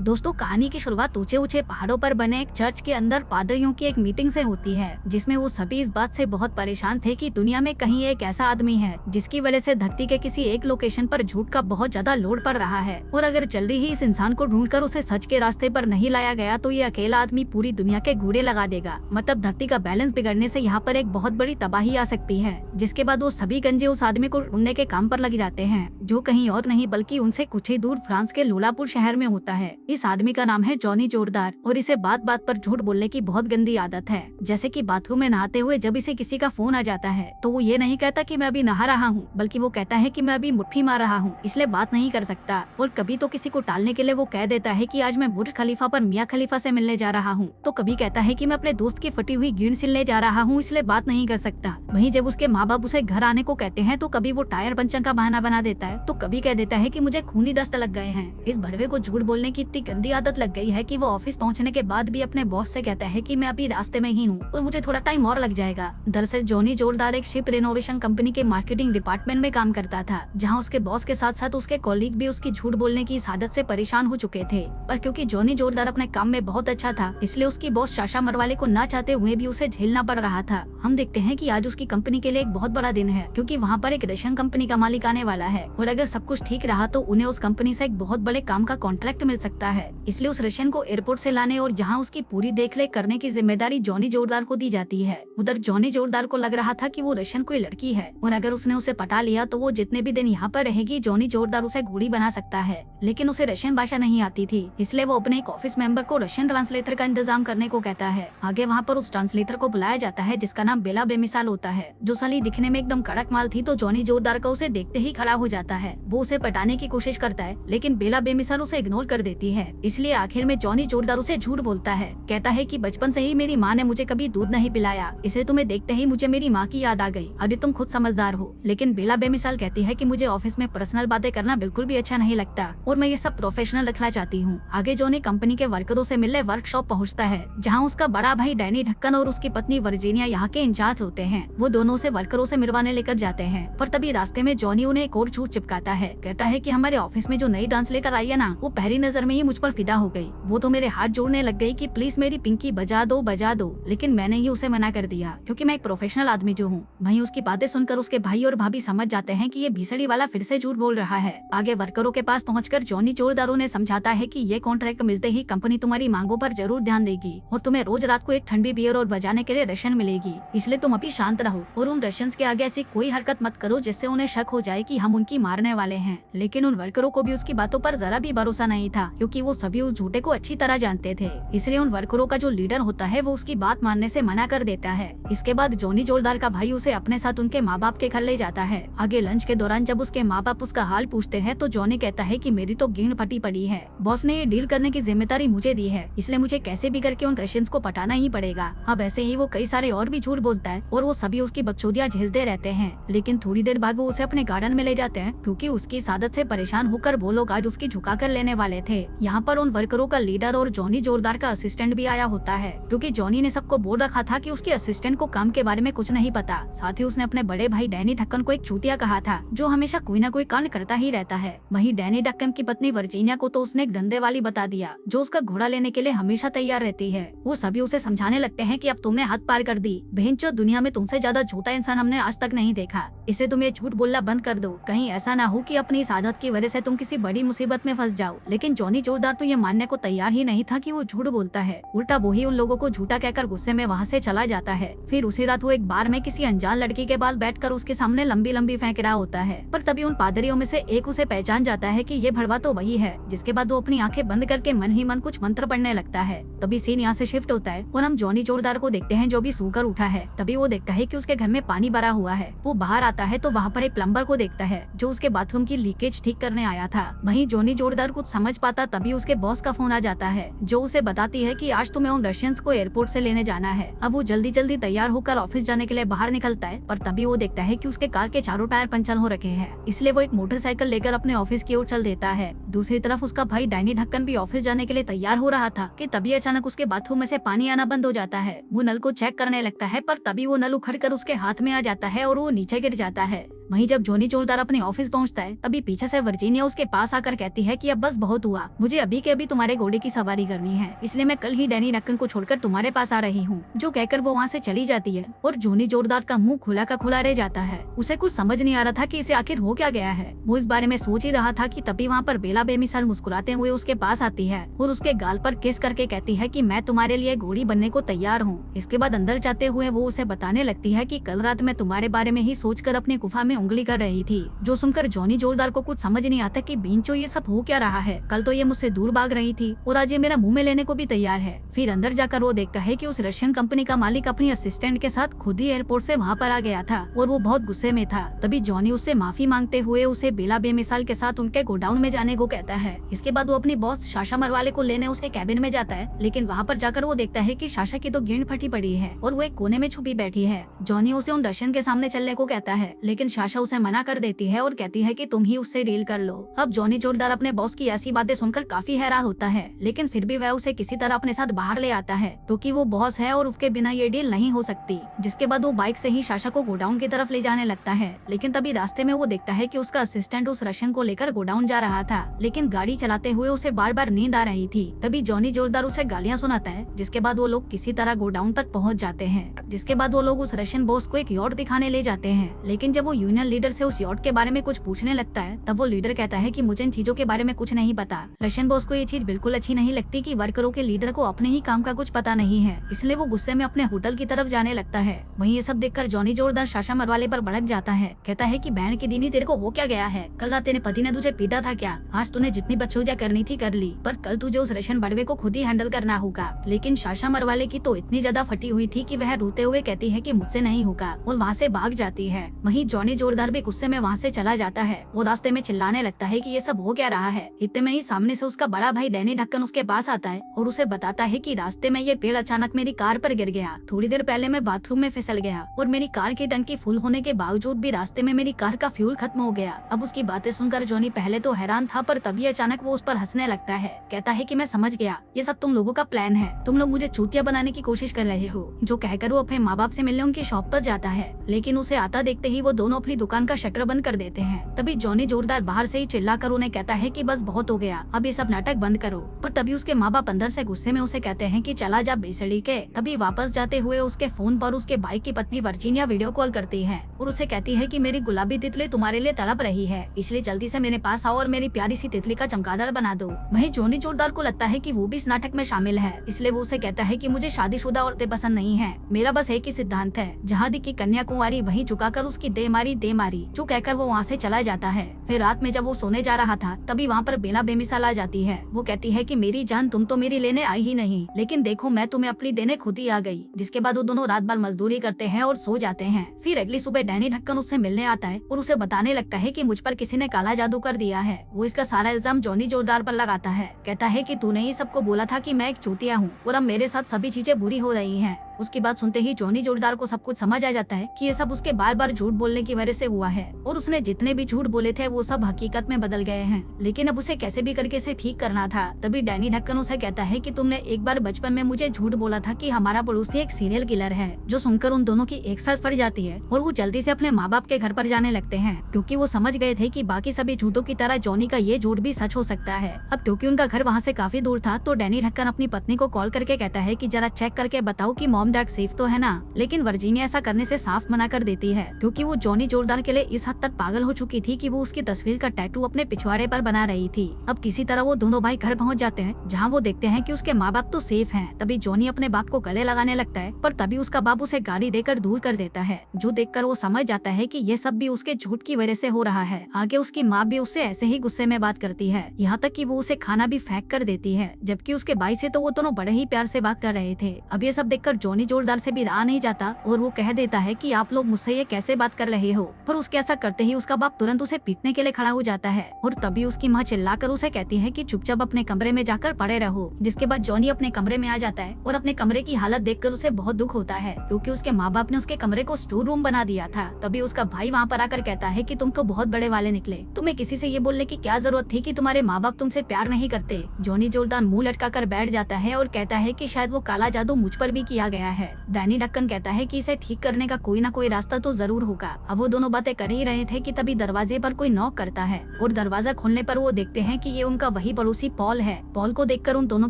दोस्तों, कहानी की शुरुआत ऊंचे ऊंचे पहाड़ों पर बने एक चर्च के अंदर पादरियों की एक मीटिंग से होती है, जिसमें वो सभी इस बात से बहुत परेशान थे कि दुनिया में कहीं एक ऐसा आदमी है जिसकी वजह से धरती के किसी एक लोकेशन पर झूठ का बहुत ज्यादा लोड पड़ रहा है, और अगर जल्दी ही इस इंसान को ढूंढकर उसे सच के रास्ते पर नहीं लाया गया तो ये अकेला आदमी पूरी दुनिया के घूरे लगा देगा। मतलब धरती का बैलेंस बिगड़ने से यहाँ पर एक बहुत बड़ी तबाही आ सकती है। जिसके बाद वो सभी गंजे उस आदमी को ढूंढने के काम पर लग जाते हैं, जो कहीं और नहीं बल्कि उनसे कुछ ही दूर फ्रांस के लोलापुर शहर में होता है। इस आदमी का नाम है जॉनी जोरदार, और इसे बात बात पर झूठ बोलने की बहुत गंदी आदत है। जैसे कि बाथरूम में नहाते हुए जब इसे किसी का फोन आ जाता है तो वो ये नहीं कहता कि मैं अभी नहा रहा हूँ, बल्कि वो कहता है कि मैं अभी मुट्ठी मार रहा हूँ, इसलिए बात नहीं कर सकता। और कभी तो किसी को टालने के लिए वो कह देता है कि आज मैं बुर्ज खलीफा पर मियाँ खलीफा से मिलने जा रहा हूँ, तो कभी कहता है कि मैं अपने दोस्त की फटी हुई गेंद सिलने जा रहा हूँ, इसलिए बात नहीं कर सकता। वहीं जब उसके माँ बाप उसे घर आने को कहते हैं तो कभी वो टायर पंचर का बहाना बना देता है, तो कभी कह देता है कि मुझे खूनी दस्त लग गए हैं। इस भड़वे को झूठ बोलने की इतनी गंदी आदत लग गई है कि वो ऑफिस पहुंचने के बाद भी अपने बॉस से कहता है कि मैं अभी रास्ते में ही हूँ और मुझे थोड़ा टाइम और लग जाएगा। दरअसल जॉनी जोरदार एक शिप रिनोवेशन कंपनी के मार्केटिंग डिपार्टमेंट में काम करता था, जहाँ उसके बॉस के साथ साथ उसके कॉलीग भी उसकी झूठ बोलने की इस आदत से परेशान हो चुके थे। पर क्योंकि जॉनी जोरदार अपने काम में बहुत अच्छा था, इसलिए उसकी बॉस शाशा मरवाले को ना चाहते हुए भी उसे झेलना पड़ रहा था। हम देखते हैं कि आज उसकी कंपनी के लिए एक बहुत बड़ा दिन है, क्योंकि वहाँ पर एक रशियन कंपनी का मालिक आने वाला है, और अगर सब कुछ ठीक रहा तो उन्हें उस कंपनी से एक बहुत बड़े काम का कॉन्ट्रैक्ट मिल सकता है। इसलिए उस रशियन को एयरपोर्ट से लाने और जहाँ उसकी पूरी देखरेख करने की जिम्मेदारी जॉनी जोरदार को दी जाती है। उधर जॉनी जोरदार को लग रहा था कि वो रशियन कोई लड़की है, और अगर उसने उसे पटा लिया तो वो जितने भी दिन यहाँ पर रहेगी जॉनी जोरदार उसे घोड़ी बना सकता है। लेकिन उसे रशियन भाषा नहीं आती थी, इसलिए वो अपने एक ऑफिस मेंबर को रशियन ट्रांसलेटर का इंतजाम करने को कहता है। आगे वहाँ पर उस ट्रांसलेटर को बुलाया जाता है जिसका नाम बेला बेमिसाल होता है, जो साली दिखने में एकदम कड़क माल थी, तो जॉनी जोरदार का उसे देखते ही खड़ा हो जाता है। वो उसे पटाने की कोशिश करता है, लेकिन बेला बेमिसाल उसे इग्नोर कर देती है। इसलिए आखिर में जॉनी जोरदार उसे झूठ बोलता है, कहता है कि बचपन से ही मेरी माँ ने मुझे कभी दूध नहीं पिलाया, इसे तुम्हें देखते ही मुझे मेरी माँ की याद आ गई। अरे तुम खुद समझदार हो। लेकिन बेला बेमिसाल कहती है कि मुझे ऑफिस में पर्सनल बातें करना बिल्कुल भी अच्छा नहीं लगता, और मैं ये सब प्रोफेशनल रखना चाहती हूँ। आगे जॉनी कंपनी के वर्करों से मिलने वर्कशॉप पहुँचता है, जहाँ उसका बड़ा भाई डैनी ढक्कन और उसकी पत्नी वर्जीनिया यहाँ के इंचार्ज होते हैं। वो दोनों से वर्करों से मिलवाने लेकर जाते हैं, पर तभी रास्ते में जॉनी उन्हें एक और झूठ चिपकाता है। कहता है कि हमारे ऑफिस में जो नई डांस लेकर आई है ना, वो पहली नजर में ही मुझ पर फिदा हो गई। वो तो मेरे हाथ जोड़ने लग गई कि प्लीज मेरी पिंकी बजा दो बजा दो, लेकिन मैंने ही उसे मना कर दिया क्योंकि मैं एक प्रोफेशनल आदमी जो हूँ। वहीं उसकी बातें सुनकर उसके भाई और भाभी समझ जाते हैं कि ये भीसड़ी वाला फिर से झूठ बोल रहा है। आगे वर्करों के पास पहुंचकर जॉनी जोरदारों ने समझाता है कि ये कॉन्ट्रैक्ट मिलते ही कंपनी तुम्हारी मांगों पर जरूर ध्यान देगी, और तुम्हें रोज रात को एक ठंडी बियर और बजाने के लिए रशियन मिलेगी, इसलिए तुम अभी शांत रहो और उन रशियंस के आगे ऐसी कोई हरकत मत करो जिससे उन्हें शक हो जाए कि हम उनकी मारने वाले हैं। लेकिन उन वर्करों को भी उसकी बातों पर जरा भी भरोसा नहीं था, क्योंकि वो सभी उस झूठे को अच्छी तरह जानते थे। इसलिए उन वर्करों का जो लीडर होता है वो उसकी बात मानने से मना कर देता है। इसके बाद जॉनी जोरदार का भाई उसे अपने साथ उनके माँ बाप के घर ले जाता है। आगे लंच के दौरान जब उसके माँ बाप उसका हाल पूछते हैं तो जॉनी कहता है कि मेरी तो गेंद फटी पड़ी है, बॉस ने ये डील करने की जिम्मेदारी मुझे दी है, इसलिए मुझे कैसे भी करके उन रशियंस को पटाना ही पड़ेगा। अब ऐसे ही वो कई सारे और भी झूठ बोलता है और वो सभी उसकी बकचोदियां झेलते रहते हैं। लेकिन थोड़ी देर बाद वो उसे अपने गार्डन में ले जाते हैं, क्योंकि उसकी इस आदत से परेशान होकर वो लोग आज उसकी झुका कर लेने वाले थे। यहाँ पर उन वर्करों का लीडर और जॉनी जोरदार का असिस्टेंट भी आया होता है, क्योंकि जॉनी ने सबको बोल रखा था कि उसके असिस्टेंट को काम के बारे में कुछ नहीं पता। साथ ही उसने अपने बड़े भाई डैनी ढक्कन को एक चूतिया कहा था, जो हमेशा कोई न कोई कांड करता ही रहता है। वहीं डैनी ढक्कन की पत्नी वर्जीनिया को तो उसने एक धंधे वाली बता दिया, जो उसका घोड़ा लेने के लिए हमेशा तैयार रहती है। वो सभी उसे समझाने लगते हैं कि अब तुमने हद पार कर दी, बहनचोद दुनिया में तुमसे ज्यादा झूठा इंसान हमने आज तक नहीं देखा, इसे तुम ये झूठ बोलना बंद कर दो, कहीं ऐसा ना हो कि अपनी इस आदत की वजह से तुम किसी बड़ी मुसीबत में फंस जाओ। लेकिन जॉनी जोरदार तो ये मानने को तैयार ही नहीं था कि वो झूठ बोलता है। उल्टा वो ही उन लोगों को झूठा कहकर गुस्से में वहाँ से चला जाता है। फिर उसी रात वो एक बार में किसी अनजान लड़की के बाल बैठकर उसके सामने लंबी लंबी फेंक रहा होता है, पर तभी उन पादरियों में से एक उसे पहचान जाता है कि ये भड़वा तो वही है। जिसके बाद वो अपनी आंखें बंद करके मन ही मन कुछ मंत्र पढ़ने लगता है। तभी सीन यहाँ से शिफ्ट होता है और हम जॉनी जोरदार को देखते हैं जो भी सोकर उठा है। तभी वो देखता है कि उसके घर में पानी भरा हुआ है। वो बाहर आता है तो वहाँ पर एक प्लम्बर को देखता है जो उसके बाथरूम की लीकेज ठीक करने आया था। वहीं जॉनी जोरदार कुछ समझ पाता तभी उसके बॉस का फोन आ जाता है, जो उसे बताती है कि आज तुम्हें उन रशियंस को एयरपोर्ट से लेने जाना है। अब वो जल्दी जल्दी तैयार होकर ऑफिस जाने के लिए बाहर निकलता है, पर तभी वो देखता है कि उसके कार के चारों टायर पंचर हो रखे हैं। इसलिए वो एक मोटरसाइकिल लेकर अपने ऑफिस की ओर चल देता है। दूसरी तरफ उसका भाई डैनी ढक्कन भी ऑफिस जाने के लिए तैयार हो रहा था कि तभी अचानक उसके बाथरूम में से पानी आना बंद हो जाता है। वो नल को चेक करने लगता है, पर तभी वो नल उखड़कर उसके हाथ में आ जाता है और वो नीचे गिर जाता है। वहीं जब जॉनी जोरदार अपने ऑफिस पहुंचता है तभी पीछे से वर्जीनिया उसके पास आकर कहती है कि अब बस बहुत हुआ, मुझे मुझे अभी के अभी तुम्हारे घोड़े की सवारी करनी है, इसलिए मैं कल ही डैनी डक्कन को छोड़कर तुम्हारे पास आ रही हूँ। जो कहकर वो वहाँ से चली जाती है और जॉनी जोरदार का मुंह खुला का खुला रह जाता है। उसे कुछ समझ नहीं आ रहा था कि इसे आखिर हो क्या गया है। वो इस बारे में सोच ही रहा था कि तभी वहाँ पर बेला बेमिसाल मुस्कुराते हुए उसके पास आती है और उसके गाल पर किस करके कहती है कि मैं तुम्हारे लिए घोड़ी बनने को तैयार हूँ। इसके बाद अंदर जाते हुए वो उसे बताने लगती है कि कल रात मैं तुम्हारे बारे में ही सोचकर अपनी गुफा में उंगली कर रही थी। जो सुनकर जॉनी जोरदार को कुछ समझ नहीं आता कि बींचो ये सब हो क्या रहा है। कल तो ये मुझसे दूर भाग रही थी और आज ये मेरा मुंह में लेने को भी तैयार है। फिर अंदर जाकर वो देखता है कि उस रशियन कंपनी का मालिक अपनी असिस्टेंट के साथ खुद ही एयरपोर्ट से वहाँ पर आ गया था और वो बहुत गुस्से में था। तभी जॉनी उससे माफी मांगते हुए उसे बेला बेमिसाल के साथ उनके गोडाउन में जाने को कहता है। इसके बाद वो अपनी बॉस शाशा मरवाले को लेने उसके कैबिन में जाता है, लेकिन वहाँ पर जाकर वो देखता है कि शाशा की तो गेंद फटी पड़ी है और वो एक कोने में छुपी बैठी है। जॉनी उसे उन रशियन के सामने चलने को कहता है, लेकिन शाशा उसे मना कर देती है और कहती है कि तुम ही उससे डील कर लो। अब जॉनी जोरदार अपने बॉस की ऐसी बातें सुनकर काफी हैरान होता है, लेकिन फिर भी वह उसे किसी तरह अपने साथ बाहर ले आता है क्योंकि वो बॉस है और उसके बिना ये डील नहीं हो सकती। जिसके बाद वो बाइक से ही शाशा को गोडाउन की तरफ ले जाने लगता है, लेकिन तभी रास्ते में वो देखता है कि उसका असिस्टेंट उस रशियन को लेकर गोडाउन जा रहा था, लेकिन गाड़ी चलाते हुए उसे बार बार नींद आ रही थी। तभी जॉनी जोरदार उसे गालियां सुनाता है, जिसके बाद वो लोग किसी तरह गोडाउन तक पहुंच जाते हैं। जिसके बाद वो लोग उस रशियन बॉस को एक यॉट दिखाने ले जाते हैं, लेकिन जब वो यूनियन लीडर से उस यॉट के बारे में कुछ पूछने लगता है तब वो लीडर कहता है कि मुझे इन चीजों के बारे में कुछ नहीं पता। रशियन बॉस को ये चीज बिल्कुल अच्छी नहीं लगती कि वर्करों के लीडर को अपने ही काम का कुछ पता नहीं है, इसलिए वो गुस्से में अपने होटल की तरफ जाने लगता है। वहीं ये सब देखकर जॉनी जोरदार शाशा मरवाले पर भड़क जाता है। कहता है कि बहन के दिन ही तेरे को हो क्या गया है? कल रात तेरे पति ने तुझे पीटा था क्या? आज तूने जितनी बदसूजियां करनी थी कर ली, पर कल तुझे उस रशियन बड़वे को खुद ही हैंडल करना होगा। लेकिन शाशा मरवाले की तो इतनी ज्यादा फटी हुई थी कि वह रोते हुए कहती है कि मुझसे नहीं होगा और वहाँ से भाग जाती है। वहीं जॉनी जोरदार भी गुस्से में वहाँ से चला जाता है। वो रास्ते में चिल्लाने लगता है कि ये सब हो क्या रहा है। इतने में ही सामने से उसका बड़ा भाई डैनी ढक्कन उसके पास आता है और उसे बताता है कि रास्ते में ये पेड़ अचानक मेरी कार पर गिर गया। थोड़ी देर पहले मैं बाथरूम में फिसल गया और मेरी कार की टंकी फुल होने के बावजूद भी रास्ते में मेरी कार का फ्यूल खत्म हो गया। अब उसकी बातें सुनकर जॉनी पहले तो हैरान था, पर तभी अचानक वो उस पर हंसने लगता है। कहता है कि मैं समझ गया, ये सब तुम लोगों का प्लान है, तुम लोग मुझे चूतिया बनाने की कोशिश कर रहे हो। जो कहकर वो अपने माँ बाप से मिलने उनकी शॉप पर जाता है, लेकिन उसे आता देखते ही वो दोनों अपनी दुकान का शटर बंद कर देते हैं। तभी जॉनी जोरदार बाहर से ही चिल्लाकर उन्हें कहता है कि बस बहुत हो गया, अब ये सब नाटक बंद करो। पर तभी उसके माँ बाप अंदर से गुस्से में उसे कहते हैं कि चला जा बेसड़ी के। तभी वापस जाते हुए उसके फोन पर उसके भाई की पत्नी वर्जीनिया वीडियो कॉल करती है और उसे कहती है कि मेरी गुलाबी तितली तुम्हारे लिए तड़प रही है, इसलिए जल्दी से मेरे पास आओ और मेरी प्यारी सी तितली का चमगादड़ बना दो। वहीं जॉनी जोरदार को लगता है कि वो भी इस नाटक में शामिल है, इसलिए वो उसे कहता है कि मुझे शादीशुदा औरतें पसंद नहीं है, मेरा बस एक ही सिद्धांत है, जहाँ दिखी कन्याकुमारी वहीं झुकाकर उसकी दे मारी। जो कहकर वो वहाँ से चला जाता है। फिर रात में जब वो सोने जा रहा था तभी वहाँ पर बेला बेमिसाल आ जाती है। वो कहती है कि मेरी जान तुम तो मेरी लेने आई ही नहीं, लेकिन देखो मैं तुम्हें अपनी देने खुद ही आ गई। जिसके बाद वो दोनों रात भर मजदूरी करते हैं और सो जाते हैं। फिर अगली सुबह डैनी ढक्कन उससे मिलने आता है और उसे बताने लगता है कि मुझ पर किसी ने काला जादू कर दिया है। वो इसका सारा इल्जाम जॉनी जोरदार पर लगाता है। कहता है कि तूने ही सबको बोला था कि मैं एक चूतिया हूँ और अब मेरे साथ सभी चीजें बुरी हो रही हैं। उसकी बात सुनते ही जॉनी जोरदार को सब कुछ समझ आ जाता है कि ये सब उसके बार बार झूठ बोलने की वजह से हुआ है और उसने जितने भी झूठ बोले थे वो सब हकीकत में बदल गए हैं, लेकिन अब उसे कैसे भी करके इसे ठीक करना था। तभी डैनी ढक्कन उसे कहता है कि तुमने एक बार बचपन में मुझे झूठ बोला था कि हमारा पड़ोसी एक सीरियल किलर है। जो सुनकर उन दोनों की एक साथ फट जाती है और वो जल्दी से अपने माँ बाप के घर पर जाने लगते हैं, क्योंकि वो समझ गए थे कि बाकी सभी झूठों की तरह जॉनी का ये झूठ भी सच हो सकता है। अब क्योंकि उनका घर वहाँ से काफी दूर था तो डैनी ढक्कन अपनी पत्नी को कॉल करके कहता है कि जरा चेक करके बताओ कि मॉम डैड सेफ तो है ना। लेकिन वर्जीनिया ऐसा करने से साफ मना कर देती है, क्योंकि वो जॉनी जोरदार के लिए इस हद तक पागल हो चुकी थी कि वो उसकी तस्वीर का टैटू अपने पिछवाड़े पर बना रही थी। अब किसी तरह वो दोनों भाई घर पहुंच जाते हैं, जहां वो देखते हैं कि उसके माँ बाप तो सेफ हैं। तभी जॉनी अपने बाप को गले लगाने लगता है, पर तभी उसका बाप उसे गाली देकर दूर कर देता है, जो देखकर वो समझ जाता है कि ये सब भी उसके झूठ की वजह से हो रहा है। आगे उसकी माँ भी उससे ऐसे ही गुस्से में बात करती है, यहाँ तक कि वो उसे खाना भी फेंक कर देती है, जबकि उसके भाई से तो वो दोनों बड़े ही प्यार से बात कर रहे थे। अब ये सब देखकर जॉनी जोरदार से भी रहा नहीं जाता और वो कह देता है कि आप लोग मुझसे ये कैसे बात कर रहे हो। पर उसके ऐसा करते ही उसका बाप तुरंत उसे पीटने के लिए खड़ा हो जाता है और तभी उसकी माँ चिल्लाकर उसे कहती है कि चुपचाप अपने कमरे में जाकर पड़े रहो। जिसके बाद जॉनी अपने कमरे में आ जाता है और अपने कमरे की हालत देखकर उसे बहुत दुख होता है, क्योंकि उसके माँ बाप ने उसके कमरे को स्टोर रूम बना दिया था। तभी उसका भाई वहाँ पर आकर कहता है कि तुम तो बहुत बड़े वाले निकले, तुम्हें किसी से ये बोलने की क्या जरूरत थी कि तुम्हारे माँ बाप तुमसे प्यार नहीं करते। जॉनी जोरदार मुँह लटका कर बैठ जाता है और कहता है कि शायद वो काला जादू मुझ पर भी किया गया गया है। डैनी ढक्कन कहता है कि इसे ठीक करने का कोई ना कोई रास्ता तो जरूर होगा। अब वो दोनों बातें कर ही रहे थे कि तभी दरवाजे पर कोई नॉक करता है और दरवाजा खोलने पर वो देखते हैं कि ये उनका वही पड़ोसी पॉल है। पॉल को देखकर उन दोनों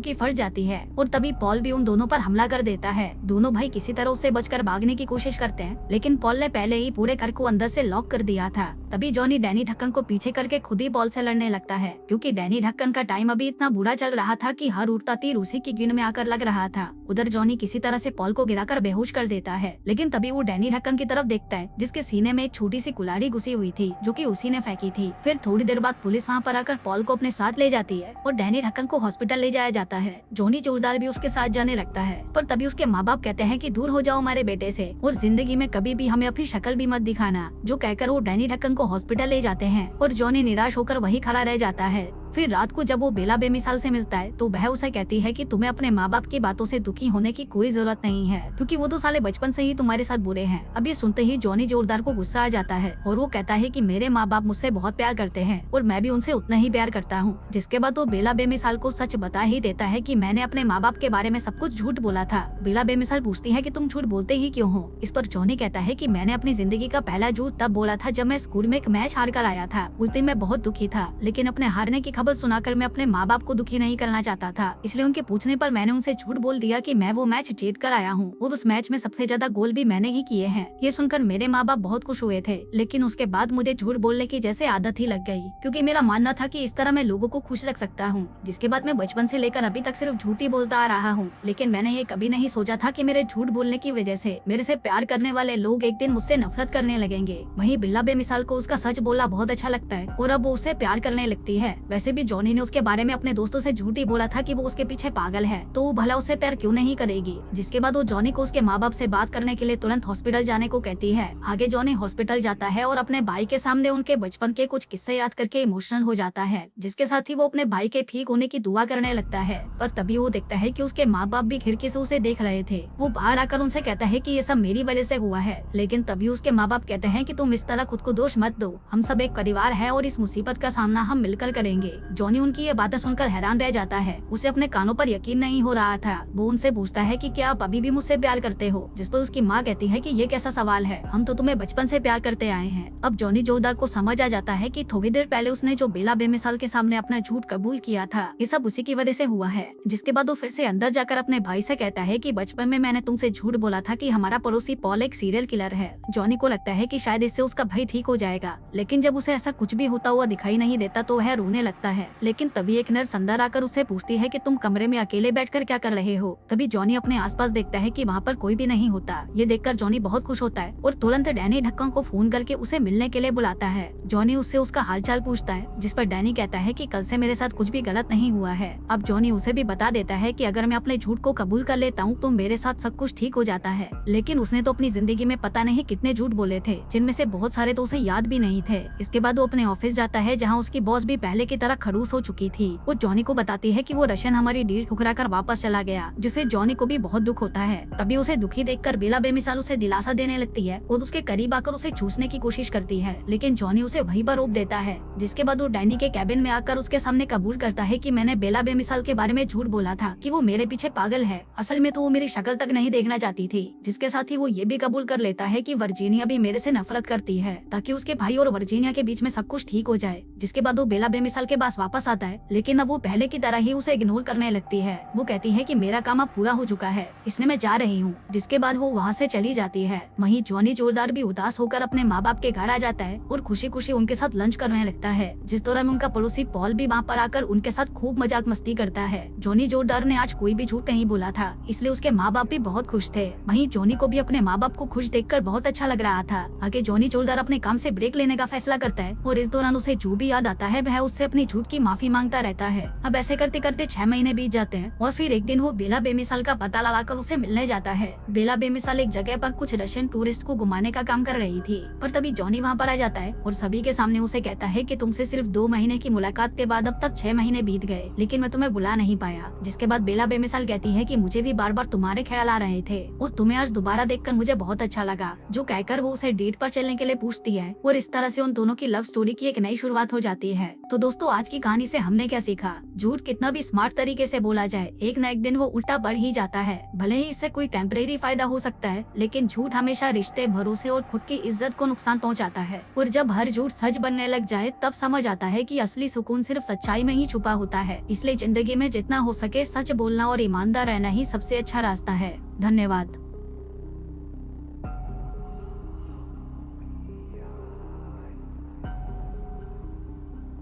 की फट जाती है और तभी पॉल भी उन दोनों पर हमला कर देता है। दोनों भाई किसी तरह उससे बचकर भागने की कोशिश करते हैं, लेकिन पॉल ने पहले ही पूरे घर को अंदर से लॉक कर दिया था। तभी जॉनी डैनी ढक्कन को पीछे करके खुद ही पॉल से लड़ने लगता है, क्योंकि डैनी ढक्कन का टाइम अभी इतना बुरा चल रहा था कि हर उड़ता तीर उसी की गिन में आकर लग रहा था। उधर जॉनी किसी तरह से पॉल को गिराकर बेहोश कर देता है, लेकिन तभी वो डैनी ढक्कन की तरफ देखता है जिसके सीने में एक छोटी सी कुल्हाड़ी घुसी हुई थी जो कि उसी ने फेंकी थी। फिर थोड़ी देर बाद पुलिस वहाँ पर आकर पॉल को अपने साथ ले जाती है और डैनी ढक्कन को हॉस्पिटल ले जाया जाता है। जॉनी जोरदार भी उसके साथ जाने लगता है, पर तभी उसके माँ बाप कहते हैं कि दूर हो जाओ हमारे बेटे से और जिंदगी में कभी भी हमें अपनी शक्ल भी मत दिखाना। जो कहकर वो डैनी ढक्कन को हॉस्पिटल ले जाते हैं और जॉनी निराश होकर वही खड़ा रह जाता है। फिर रात को जब वो बेला बेमिसाल से मिलता है तो वह उसे कहती है कि तुम्हें अपने माँ बाप की बातों से दुखी होने की कोई जरूरत नहीं है, क्योंकि वो तो साले बचपन से ही तुम्हारे साथ बुरे हैं। अब ये सुनते ही जॉनी जोरदार को गुस्सा आ जाता है और वो कहता है कि मेरे माँ बाप मुझसे बहुत प्यार करते हैं और मैं भी उनसे उतना ही प्यार करता हूँ। जिसके बाद वो बेला बेमिसाल को सच बता ही देता है कि मैंने अपने माँ बाप के बारे में सब कुछ झूठ बोला था। बेला बेमिसाल पूछती है कि तुम झूठ बोलते ही क्यों हो। इस पर जॉनी कहता है कि मैंने अपनी जिंदगी का पहला झूठ तब बोला था जब मैं स्कूल में एक मैच हार कर आया था। उस दिन मैं बहुत दुखी था, लेकिन अपने हारने की खबर सुनाकर मैं अपने माँ बाप को दुखी नहीं करना चाहता था, इसलिए उनके पूछने पर मैंने उनसे झूठ बोल दिया कि मैं वो मैच जीत कर आया हूँ और उस मैच में सबसे ज्यादा गोल भी मैंने ही किए हैं। ये सुनकर मेरे माँ बाप बहुत खुश हुए थे, लेकिन उसके बाद मुझे झूठ बोलने की जैसे आदत ही लग गई, क्योंकि मेरा मानना था कि इस तरह मैं लोगों को खुश रख सकता हूँ। जिसके बाद मैं बचपन से लेकर अभी तक सिर्फ झूठ ही बोलता आ रहा हूँ, लेकिन मैंने ये कभी नहीं सोचा था कि मेरे झूठ बोलने की वजह से मेरे से प्यार करने वाले लोग एक दिन मुझसे नफरत करने लगेंगे। वहीं बिल्ला बेमिसाल को उसका सच बोलना बहुत अच्छा लगता है और अब वो उससे प्यार करने लगती है। वैसे भी जॉनी ने उसके बारे में अपने दोस्तों से झूठ ही बोला था कि वो उसके पीछे पागल है, तो वो भला उससे प्यार क्यों नहीं करेगी। जिसके बाद वो जॉनी को उसके माँ बाप से बात करने के लिए तुरंत हॉस्पिटल जाने को कहती है। आगे जॉनी हॉस्पिटल जाता है और अपने भाई के सामने उनके बचपन के कुछ किस्से याद करके इमोशनल हो जाता है, जिसके साथ ही वो अपने भाई के ठीक होने की दुआ करने लगता है। पर तभी वो देखता है कि उसके माँ बाप भी खिड़की से उसे देख रहे थे। वो बाहर आकर उनसे कहता है कि ये सब मेरी वजह से हुआ है, लेकिन तभी उसके माँ बाप कहते हैं कि तुम इस तरह खुद को दोष मत दो, हम सब एक परिवार है और इस मुसीबत का सामना हम मिलकर करेंगे। जॉनी उनकी ये बातें सुनकर हैरान रह जाता है, उसे अपने कानों पर यकीन नहीं हो रहा था। वो उनसे पूछता है कि क्या आप अभी भी मुझसे प्यार करते हो, जिस पर उसकी माँ कहती है कि ये कैसा सवाल है, हम तो तुम्हें बचपन से प्यार करते आए हैं। अब जॉनी जोरदार को समझ आ जाता है कि थोड़ी देर पहले उसने जो बेला बेमिसाल के सामने अपना झूठ कबूल किया था, ये सब उसी की वजह से हुआ है। जिसके बाद वो फिर से अंदर जाकर अपने भाई से कहता है कि बचपन में मैंने तुमसे झूठ बोला था कि हमारा पड़ोसी पॉल एक सीरियल किलर है। जॉनी को लगता है कि शायद इससे उसका भाई ठीक हो जाएगा, लेकिन जब उसे ऐसा कुछ भी होता हुआ दिखाई नहीं देता तो वह रोने लगता है। लेकिन तभी एक नर्स अंदर आकर उससे पूछती है कि तुम कमरे में अकेले बैठकर क्या कर रहे हो। तभी जॉनी अपने आसपास देखता है कि वहाँ पर कोई भी नहीं होता। ये देखकर जॉनी बहुत खुश होता है और तुरंत डैनी ढक्कन को फोन करके उसे मिलने के लिए बुलाता है। जॉनी उससे उसका हालचाल पूछता है, जिस पर डैनी कहता है कि कल से मेरे साथ कुछ भी गलत नहीं हुआ है। अब जॉनी उसे भी बता देता है कि अगर मैं अपने झूठ को कबूल कर लेता हूँ तो मेरे साथ सब कुछ ठीक हो जाता है। लेकिन उसने तो अपनी जिंदगी में पता नहीं कितने झूठ बोले थे, जिनमें से बहुत सारे तो उसे याद भी नहीं थे। इसके बाद वो अपने ऑफिस जाता है, जहाँ उसकी बॉस भी पहले की तरह खड़ूस हो चुकी थी। वो जॉनी को बताती है कि वो रशियन हमारी डील ठुकरा कर वापस चला गया, जिससे जॉनी को भी बहुत दुख होता है। तभी उसे दुखी देखकर बेला बेमिसाल उसे दिलासा देने लगती है और उसके करीब आकर उसे चूसने की कोशिश करती है, लेकिन जॉनी उसे वहीं पर रोक देता है। जिसके बाद वो डैनी के कैबिन में आकर उसके सामने कबूल करता है कि मैंने बेला बेमिसाल के बारे में झूठ बोला था कि वो मेरे पीछे पागल है, असल में तो वो मेरी शक्ल तक नहीं देखना चाहती थी। जिसके साथ ही वो ये भी कबूल कर लेता है कि वर्जीनिया भी मेरे से नफरत करती है, ताकि उसके भाई और वर्जीनिया के बीच में सब कुछ ठीक हो जाए। जिसके बाद वो बेला बेमिसाल के पास वापस आता है, लेकिन अब वो पहले की तरह ही उसे इग्नोर करने लगती है। वो कहती है कि मेरा काम अब पूरा हो चुका है, इसलिए मैं जा रही हूँ। जिसके बाद वो वहाँ से चली जाती है। वहीं जॉनी जोरदार भी उदास होकर अपने माँ बाप के घर आ जाता है और खुशी खुशी उनके साथ लंच करने लगता है, जिस दौरान उनका पड़ोसी पॉल भी वहाँ पर आकर उनके साथ खूब मजाक मस्ती करता है। जॉनी जोरदार ने आज कोई भी झूठ नहीं बोला था, इसलिए उसके माँ बाप भी बहुत खुश थे। वहीं जॉनी को भी अपने माँ बाप को खुश देखकर बहुत अच्छा लग रहा था। आगे जॉनी जोरदार अपने काम से ब्रेक लेने का फैसला करता है और इस दौरान उसे जो भी याद आता है वह उससे अपनी झूठ की माफी मांगता रहता है। अब ऐसे करते करते 6 महीने बीत जाते हैं और फिर एक दिन वो बेला बेमिसाल का पता लगाकर उसे मिलने जाता है। बेला बेमिसाल एक जगह पर कुछ रशियन टूरिस्ट को घुमाने का काम कर रही थी, पर तभी जॉनी वहाँ पर आ जाता है और सभी के सामने उसे कहता है कि तुमसे सिर्फ 2 महीने की मुलाकात के बाद अब तक 6 महीने बीत गए, लेकिन मैं तुम्हें बुला नहीं पाया। जिसके बाद बेला बेमिसाल कहती है कि मुझे भी बार बार तुम्हारे ख्याल आ रहे थे और तुम्हें आज दोबारा देखकर मुझे बहुत अच्छा लगा। जो कहकर वो उसे डेट पर चलने के लिए पूछती है और इस तरह से उन दोनों की लव स्टोरी की एक नई शुरुआत हो जाती है। तो दोस्तों आज आज की कहानी से हमने क्या सीखा? झूठ कितना भी स्मार्ट तरीके से बोला जाए, एक न एक दिन वो उल्टा बढ़ ही जाता है। भले ही इससे कोई टेम्परेरी फायदा हो सकता है, लेकिन झूठ हमेशा रिश्ते, भरोसे और खुद की इज्जत को नुकसान पहुंचाता है। और जब हर झूठ सच बनने लग जाए, तब समझ आता है कि असली सुकून सिर्फ सच्चाई में ही छुपा होता है। इसलिए जिंदगी में जितना हो सके सच बोलना और ईमानदार रहना ही सबसे अच्छा रास्ता है। धन्यवाद।